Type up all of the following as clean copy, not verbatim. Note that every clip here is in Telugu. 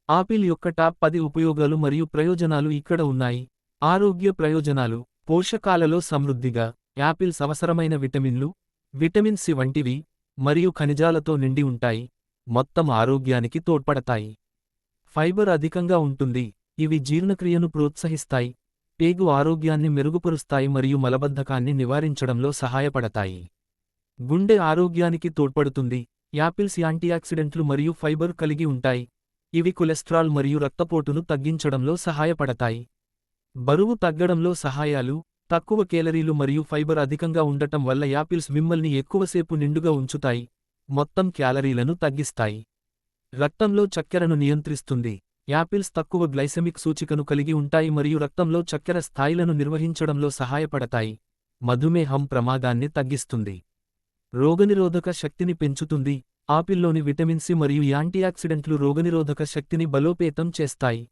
ఆపిల్ యొక్క టాప్ 10 ఉపయోగాలు మరియు ప్రయోజనాలు ఇక్కడ ఉన్నాయి. ఆరోగ్య ప్రయోజనాలు. పోషకాలలో సమృద్ధిగా. యాపిల్స్ అవసరమైన విటమిన్లు, విటమిన్ సి వంటివి, మరియు ఖనిజాలతో నిండి ఉంటాయి. మొత్తం ఆరోగ్యానికి తోడ్పడతాయి. ఫైబర్ అధికంగా ఉంటుంది. ఇవి జీర్ణక్రియను ప్రోత్సహిస్తాయి, పేగు ఆరోగ్యాన్ని మెరుగుపరుస్తాయి మరియు మలబద్ధకాన్ని నివారించడంలో సహాయపడతాయి. గుండె ఆరోగ్యానికి తోడ్పడుతుంది. యాపిల్స్ యాంటీఆక్సిడెంట్లు మరియు ఫైబర్ కలిగి ఉంటాయి. ఇవి కొలెస్ట్రాల్ మరియు రక్తపోటును తగ్గించడంలో సహాయపడతాయి. బరువు తగ్గడంలో సహాయాలు. తక్కువ కేలరీలు మరియు ఫైబర్ అధికంగా ఉండటం వల్ల యాపిల్స్ మిమ్మల్ని ఎక్కువసేపు నిండుగా ఉంచుతాయి, మొత్తం క్యాలరీలను తగ్గిస్తాయి. రక్తంలో చక్కెరను నియంత్రిస్తుంది. యాపిల్స్ తక్కువ గ్లైసెమిక్ సూచికను కలిగి ఉంటాయి మరియు రక్తంలో చక్కెర స్థాయిలను నిర్వహించడంలో సహాయపడతాయి. మధుమేహం ప్రమాదాన్ని తగ్గిస్తుంది. రోగనిరోధక శక్తిని పెంచుతుంది. ఆపిల్లోని విటమిన్ సి మరియు యాంటీఆక్సిడెంట్లు రోగనిరోధక శక్తిని బలోపేతం చేస్తాయి.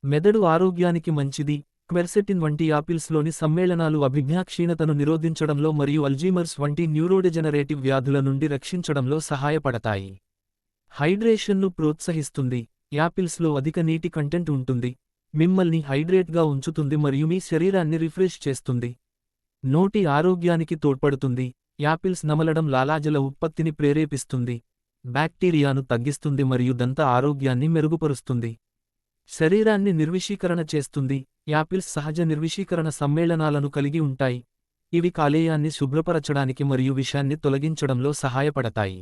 మెదడు ఆరోగ్యానికి మంచిది. క్వెర్సెటిన్ వంటి యాపిల్స్లోని సమ్మేళనాలు అభిజ్ఞా క్షీణతను నిరోధించడంలో మరియు అల్జీమర్స్ వంటి న్యూరోడెజనరేటివ్ వ్యాధుల నుండి రక్షించడంలో సహాయపడతాయి. హైడ్రేషన్ను ప్రోత్సహిస్తుంది. యాపిల్స్లో అధిక నీటి కంటెంట్ ఉంటుంది, మిమ్మల్ని హైడ్రేట్గా ఉంచుతుంది మరియు మీ శరీరాన్ని రిఫ్రెష్ చేస్తుంది. నోటి ఆరోగ్యానికి తోడ్పడుతుంది. యాపిల్స్ నమలడం లాలాజల ఉత్పత్తిని ప్రేరేపిస్తుంది, బ్యాక్టీరియాను తగ్గిస్తుంది మరియు దంత ఆరోగ్యాన్ని మెరుగుపరుస్తుంది. శరీరాన్ని నిర్విషీకరణ చేస్తుంది. యాపిల్స్ సహజ నిర్విషీకరణ సమ్మేళనాలను కలిగి ఉంటాయి. ఇవి కాలేయాన్ని శుభ్రపరచడానికి మరియు విషాన్ని తొలగించడంలో సహాయపడతాయి.